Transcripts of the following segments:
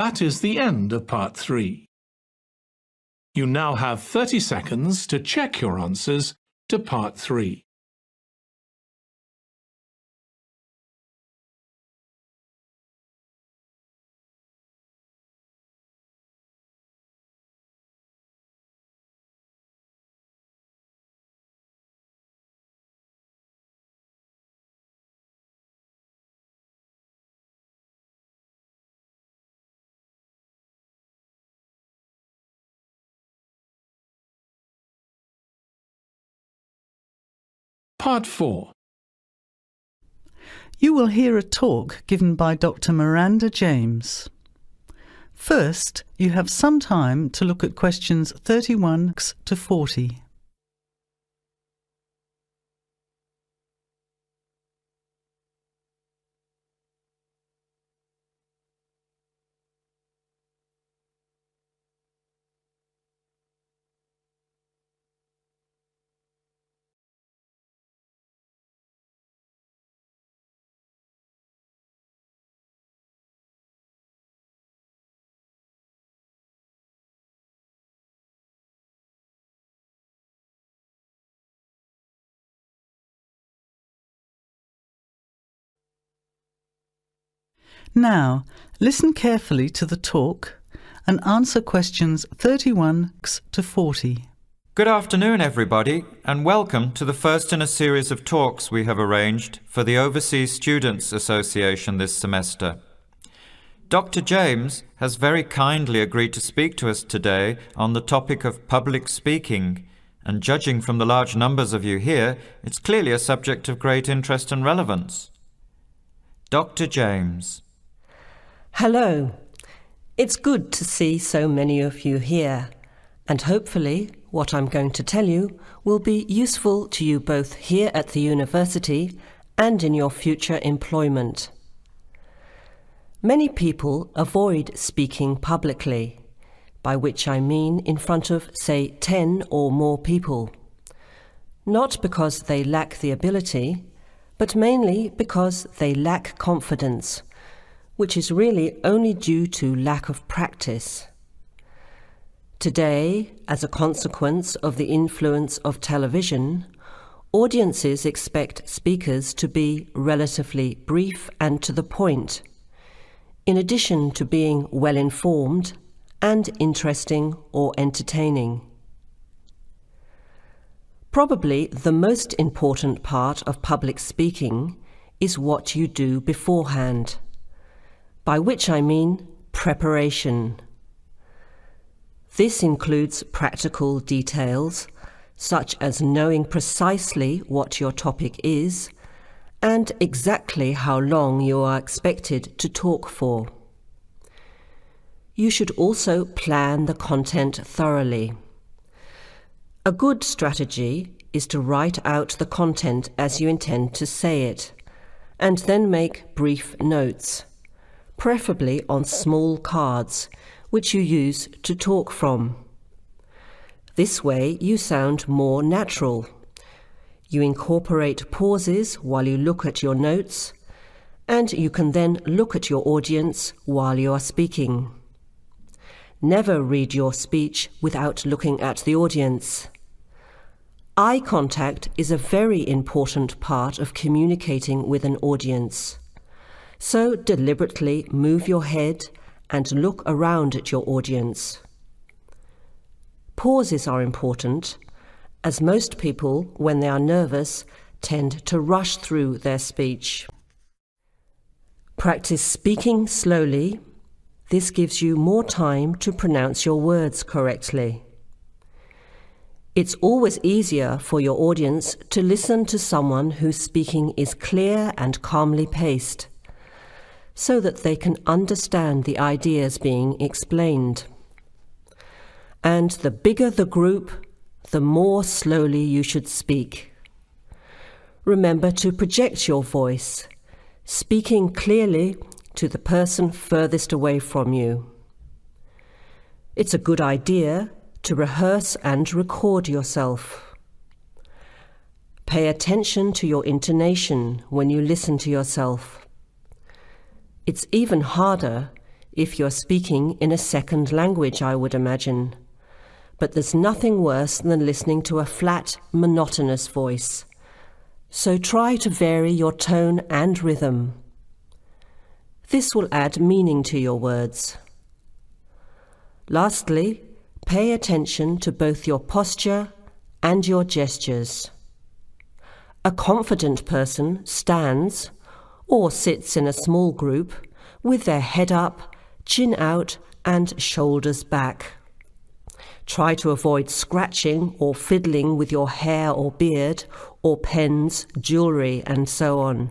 That is the end of part 3. You now have 30 seconds to check your answers to part 3. Part 4. You will hear a talk given by Dr. Miranda James. First, you have some time to look at questions 31 to 40. Now, listen carefully to the talk and answer questions 31 to 40. Good afternoon, everybody, and welcome to the first in a series of talks we have arranged for the Overseas Students Association this semester. Dr. James has very kindly agreed to speak to us today on the topic of public speaking, and judging from the large numbers of you here, it's clearly a subject of great interest and relevance. Dr. James. Hello. It's good to see so many of you here, and hopefully what I'm going to tell you will be useful to you both here at the university and in your future employment. Many people avoid speaking publicly, by which I mean in front of, say, 10 or more people. Not because they lack the ability, but mainly because they lack confidence, which is really only due to lack of practice. Today, as a consequence of the influence of television, audiences expect speakers to be relatively brief and to the point, in addition to being well-informed and interesting or entertaining. Probably the most important part of public speaking is what you do beforehand, by which I mean preparation. This includes practical details, such as knowing precisely what your topic is and exactly how long you are expected to talk for. You should also plan the content thoroughly. A good strategy is to write out the content as you intend to say it, and then make brief notes, preferably on small cards, which you use to talk from. This way you sound more natural. You incorporate pauses while you look at your notes, and you can then look at your audience while you are speaking. Never read your speech without looking at the audience. Eye contact is a very important part of communicating with an audience. So deliberately move your head and look around at your audience. Pauses are important, as most people, when they are nervous, tend to rush through their speech. Practice speaking slowly. This gives you more time to pronounce your words correctly. It's always easier for your audience to listen to someone whose speaking is clear and calmly paced, so that they can understand the ideas being explained. And the bigger the group, the more slowly you should speak. Remember to project your voice, speaking clearly to the person furthest away from you. It's a good idea to rehearse and record yourself. Pay attention to your intonation when you listen to yourself. It's even harder if you're speaking in a second language, I would imagine. But there's nothing worse than listening to a flat, monotonous voice. So try to vary your tone and rhythm. This will add meaning to your words. Lastly, pay attention to both your posture and your gestures. A confident person stands or sits in a small group with their head up, chin out, and shoulders back. Try to avoid scratching or fiddling with your hair or beard, or pens, jewellery, and so on.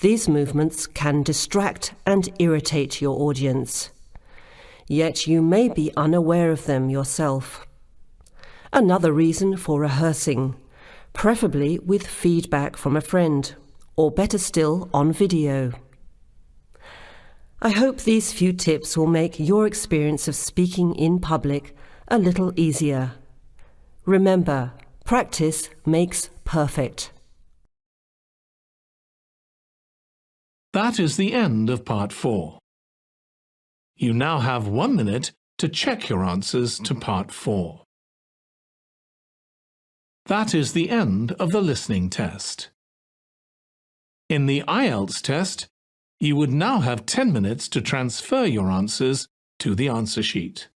These movements can distract and irritate your audience. Yet you may be unaware of them yourself. Another reason for rehearsing, preferably with feedback from a friend, or better still, on video. I hope these few tips will make your experience of speaking in public a little easier. Remember, practice makes perfect. That is the end of Part 4. You now have 1 minute to check your answers to Part 4. That is the end of the listening test. In the IELTS test, you would now have 10 minutes to transfer your answers to the answer sheet.